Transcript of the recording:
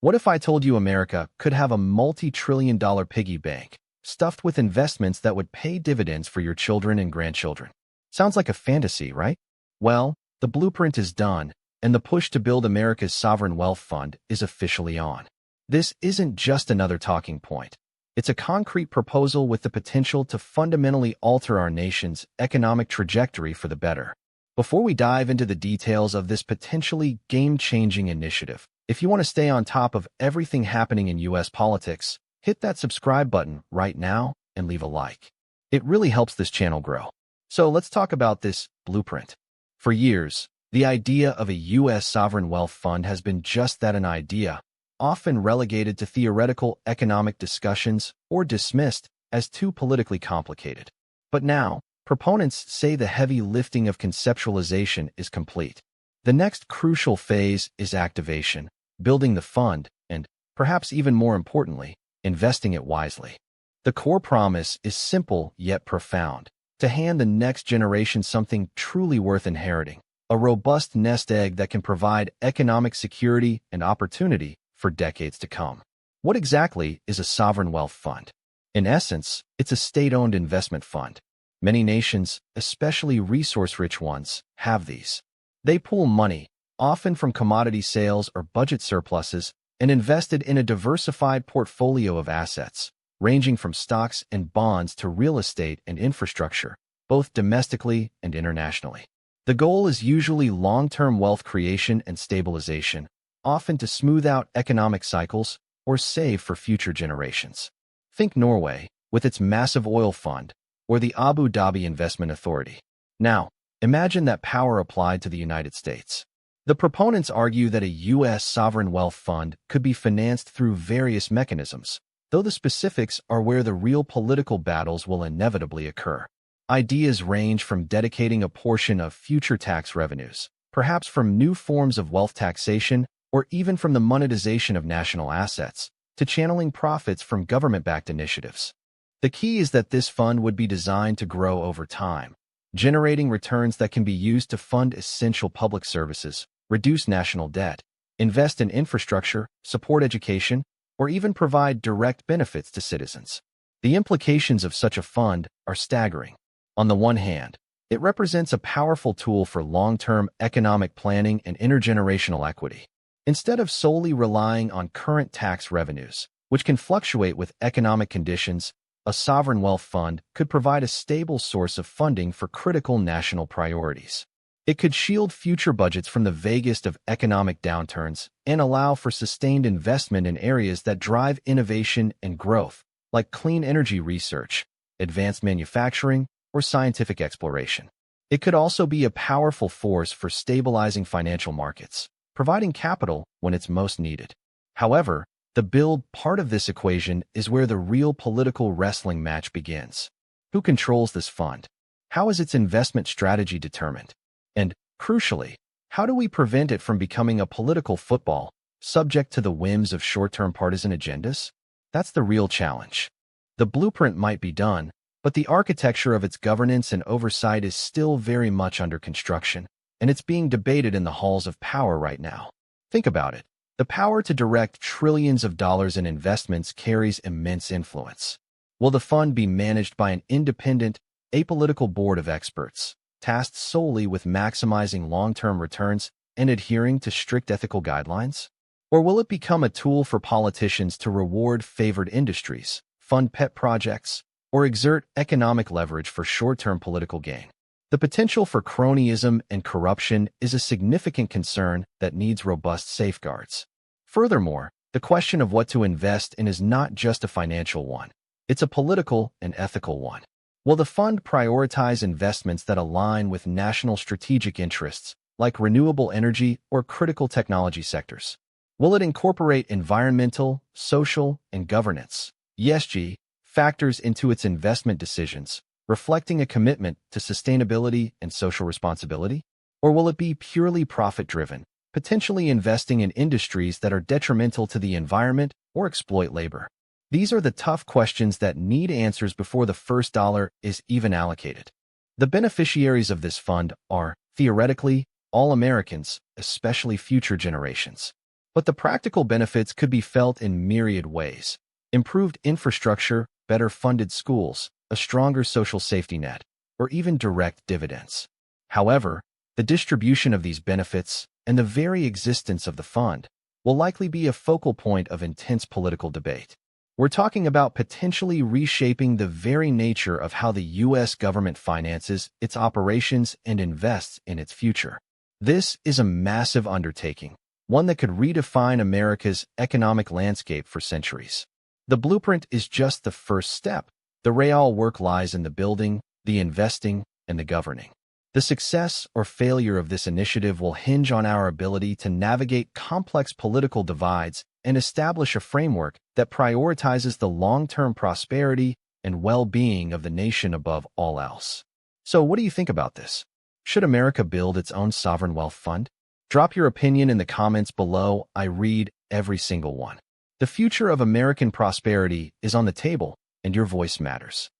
What if I told you America could have a multi-trillion-dollar piggy bank stuffed with investments that would pay dividends for your children and grandchildren? Sounds like a fantasy, right? Well, the blueprint is done, and the push to build America's sovereign wealth fund is officially on. This isn't just another talking point. It's a concrete proposal with the potential to fundamentally alter our nation's economic trajectory for the better. Before we dive into the details of this potentially game-changing initiative, if you want to stay on top of everything happening in U.S. politics, hit that subscribe button right now and leave a like. It really helps this channel grow. So let's talk about this blueprint. For years, the idea of a U.S. sovereign wealth fund has been just that, an idea, often relegated to theoretical economic discussions or dismissed as too politically complicated. But now, proponents say the heavy lifting of conceptualization is complete. The next crucial phase is activation, building the fund, and, perhaps even more importantly, investing it wisely. The core promise is simple yet profound: to hand the next generation something truly worth inheriting, a robust nest egg that can provide economic security and opportunity for decades to come. What exactly is a sovereign wealth fund? In essence, it's a state-owned investment fund. Many nations, especially resource-rich ones, have these. They pool money, often from commodity sales or budget surpluses, and invest it in a diversified portfolio of assets, ranging from stocks and bonds to real estate and infrastructure, both domestically and internationally. The goal is usually long-term wealth creation and stabilization, often to smooth out economic cycles or save for future generations. Think Norway, with its massive oil fund, or the Abu Dhabi Investment Authority. Now, imagine that power applied to the United States. The proponents argue that a U.S. sovereign wealth fund could be financed through various mechanisms, though the specifics are where the real political battles will inevitably occur. Ideas range from dedicating a portion of future tax revenues, perhaps from new forms of wealth taxation, or even from the monetization of national assets, to channeling profits from government-backed initiatives. The key is that this fund would be designed to grow over time, generating returns that can be used to fund essential public services, reduce national debt, invest in infrastructure, support education, or even provide direct benefits to citizens. The implications of such a fund are staggering. On the one hand, it represents a powerful tool for long-term economic planning and intergenerational equity. Instead of solely relying on current tax revenues, which can fluctuate with economic conditions, a sovereign wealth fund could provide a stable source of funding for critical national priorities. It could shield future budgets from the vaguest of economic downturns and allow for sustained investment in areas that drive innovation and growth, like clean energy research, advanced manufacturing, or scientific exploration. It could also be a powerful force for stabilizing financial markets, providing capital when it's most needed. However, the build part of this equation is where the real political wrestling match begins. Who controls this fund? How is its investment strategy determined? And, crucially, how do we prevent it from becoming a political football, subject to the whims of short-term partisan agendas? That's the real challenge. The blueprint might be done, but the architecture of its governance and oversight is still very much under construction, and it's being debated in the halls of power right now. Think about it. The power to direct trillions of dollars in investments carries immense influence. Will the fund be managed by an independent, apolitical board of experts, tasked solely with maximizing long-term returns and adhering to strict ethical guidelines? Or will it become a tool for politicians to reward favored industries, fund pet projects, or exert economic leverage for short-term political gain? The potential for cronyism and corruption is a significant concern that needs robust safeguards. Furthermore, the question of what to invest in is not just a financial one. It's a political and ethical one. Will the fund prioritize investments that align with national strategic interests, like renewable energy or critical technology sectors? Will it incorporate environmental, social, and governance (ESG) factors into its investment decisions, reflecting a commitment to sustainability and social responsibility? Or will it be purely profit-driven, potentially investing in industries that are detrimental to the environment or exploit labor? These are the tough questions that need answers before the first dollar is even allocated. The beneficiaries of this fund are, theoretically, all Americans, especially future generations. But the practical benefits could be felt in myriad ways. Improved infrastructure, better funded schools, a stronger social safety net, or even direct dividends. However, the distribution of these benefits and the very existence of the fund will likely be a focal point of intense political debate. We're talking about potentially reshaping the very nature of how the U.S. government finances its operations and invests in its future. This is a massive undertaking, one that could redefine America's economic landscape for centuries. The blueprint is just the first step. The real work lies in the building, the investing, and the governing. The success or failure of this initiative will hinge on our ability to navigate complex political divides and establish a framework that prioritizes the long-term prosperity and well-being of the nation above all else. So what do you think about this? Should America build its own sovereign wealth fund? Drop your opinion in the comments below. I read every single one. The future of American prosperity is on the table, and your voice matters.